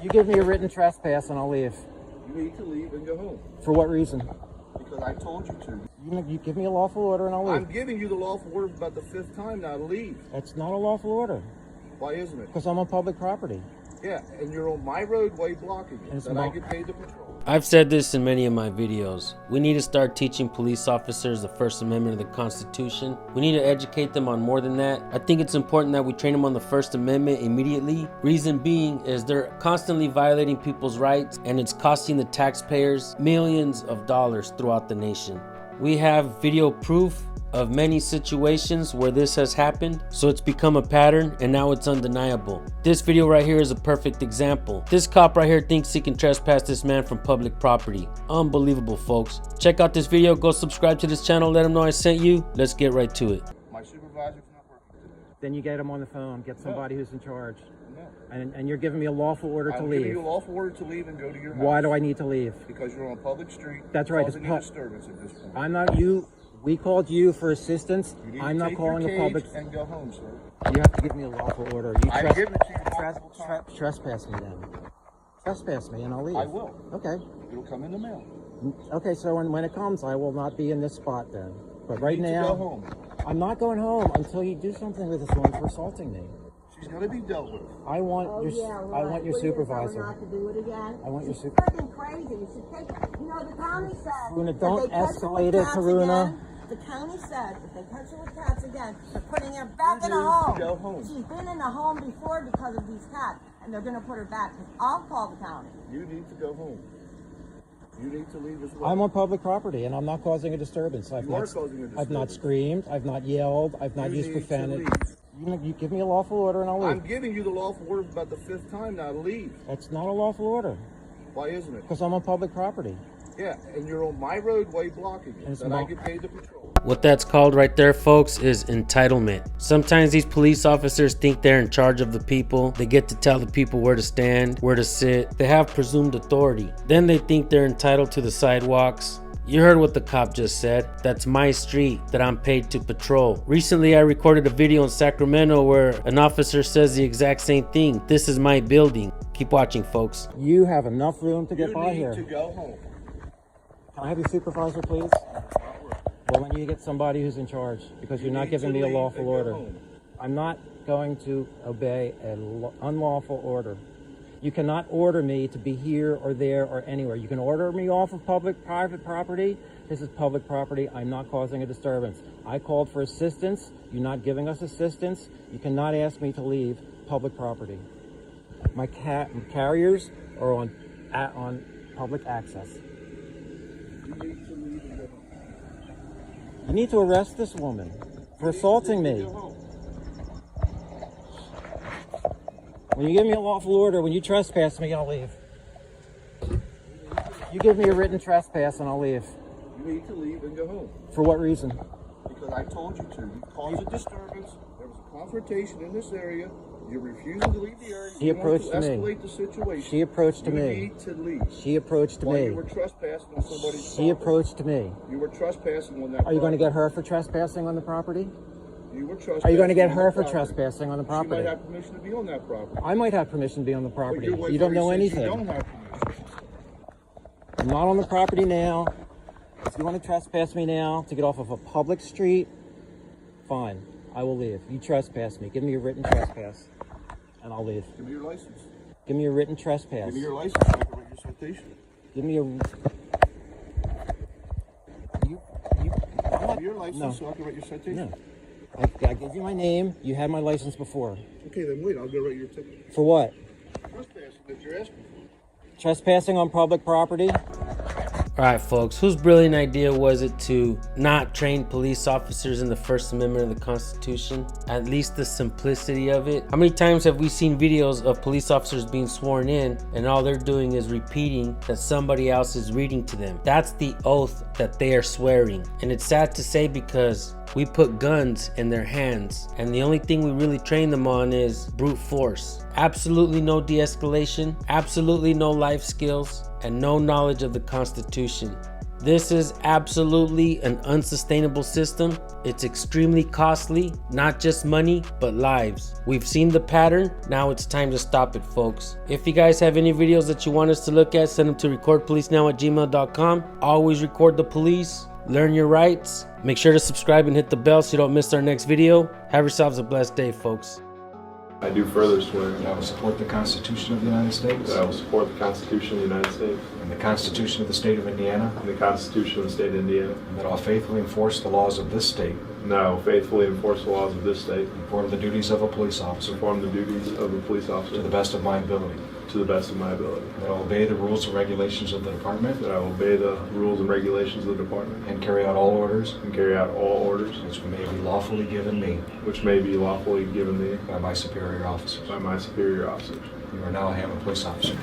You give me a written trespass and I'll leave. You need to leave and go home. For what reason? Because I told you to. You give me a lawful order and I'll leave. I'm giving you the lawful order about the 5th time now to leave. That's not a lawful order. Why isn't it? Because I'm on public property. Yeah, and you're on my roadway blocking it, that I get paid to patrol. I've said this in many of my videos. We need to start teaching police officers the First Amendment of the Constitution. We need to educate them on more than that. I think it's important that we train them on the First Amendment immediately. Reason being is they're constantly violating people's rights and it's costing the taxpayers millions of dollars throughout the nation. We have video proof of many situations where this has happened, so it's become a pattern and now it's undeniable. This video right here is a perfect example. This cop right here thinks he can trespass this man from public property. Unbelievable, folks. Check out this video, go subscribe to this channel, let him know I sent you. Let's get right to it. My supervisor's not working today. Then you get him on the phone, get somebody who's in charge. No. And you're giving me a lawful order to I'm leave. giving you a lawful order to leave and go to your house. Why do I need to leave? Because you're on a public street. That's right. Causing a disturbance at this point. I'm not you. We called you for assistance. You need I'm to not take calling your a public. and go home, sir. You have to give me a lawful order. You I've given it to you multiple times. trespass me then. Trespass me and I'll leave. I will. Okay. It'll come in the mail. Okay, so when it comes, I will not be in this spot then. But right You need now, to go home. I'm not going home until you do something with this woman for assaulting me. She's going to be dealt with. I want Oh, your yeah, right. I want your What are you supervisor. telling her not to do it again? I want your She's supervisor. freaking crazy. You should take it. You know, the county said. Karuna, if don't they catch her escalate with it, cats Karuna. again, the county said if they catch her with cats again, they're putting her back in a You need home. to go home. She's been in a home before because of these cats, and they're going to put her back. I'll call the county. You need to go home. You need to leave as well. I'm on public property and I'm not causing a disturbance. You are causing a disturbance. I've not screamed. I've not yelled. I've not You used need to profanity. leave. You give me a lawful order and I'll leave. I'm giving you the lawful order about the 5th time now to leave. That's not a lawful order Why isn't it? because I'm on public property. Yeah, and you're on my roadway blocking And it, that I get paid to patrol. What that's called right there, folks, is entitlement. Sometimes these police officers think they're in charge of the people. They get to tell the people where to stand, where to sit. They have presumed authority. Then they think they're entitled to the sidewalks. You heard what the cop just said. That's my street that I'm paid to patrol. Recently, I recorded a video in Sacramento where an officer says the exact same thing. This is my building. Keep watching, folks. You have enough room to get You by need here. to go home. Can I have your supervisor, please? Well, then you get somebody who's in charge because you're not need giving to me a leave lawful and go order. home. I'm not going to obey an unlawful order. You cannot order me to be here or there or anywhere. You can order me off of private property. This is public property. I'm not causing a disturbance. I called for assistance. You're not giving us assistance. You cannot ask me to leave public property. My carriers are on public access. You need to leave and go home. You need to arrest this woman for assaulting me. Go home. When you give me a lawful order, when you trespass me, I'll leave. You give me a written trespass and I'll leave. You need to leave and go home. For what reason? Because I told you to. You caused a disturbance. There was a confrontation in this area. You're refusing to leave the area. She approached to me. escalate the situation. She approached you me. You need to leave. She approached While me. you were trespassing on somebody's She property. approached me. You were trespassing on that Are you going to property. get her for trespassing on the property? You were trespassing. Are you going to get on her that for property. trespassing on the She property? might have permission to be on that property. I might have permission to be on the But property. your wife You don't know already said anything. You don't have permission. I'm not on the property now. If you want to trespass me now to get off of a public street, fine. I will leave. You trespass me. Give me a written trespass, and I'll leave. Give me your license. Give me a written trespass. Give me your license so I can write your citation. Give me a. Give me your license No. so I can write your citation. No. I gave you my name. You had my license before. Okay, then wait. I'll go write your ticket. For what? Trespassing that you're asking for. Trespassing on public property? Alright, folks, whose brilliant idea was it to not train police officers in the First Amendment of the Constitution? At least the simplicity of it. How many times have we seen videos of police officers being sworn in and all they're doing is repeating that somebody else is reading to them? That's the oath that they are swearing. And it's sad to say because we put guns in their hands and the only thing we really train them on is brute force. Absolutely no de-escalation, absolutely no life skills, and no knowledge of the Constitution. This is absolutely an unsustainable system. It's extremely costly, not just money, but lives. We've seen the pattern, now it's time to stop it, folks. If you guys have any videos that you want us to look at, send them to recordpolicenow@gmail.com. Always record the police, learn your rights. Make sure to subscribe and hit the bell so you don't miss our next video. Have yourselves a blessed day, folks. I do further swear That I will support the Constitution of the United States that I will support the Constitution of the United States and the Constitution of the State of Indiana, and the Constitution of the State of Indiana, and that I will faithfully enforce the laws of this state and that I will faithfully enforce the laws of this state and perform the duties of a police officer perform the duties of a police officer to the best of my ability. to the best of my ability. That I will obey the rules and regulations of the department That I will obey the rules and regulations of the department and carry out all orders and carry out all orders which may be lawfully given me which may be lawfully given me by my superior officers. by my superior officers. You are now a Hammond police officer.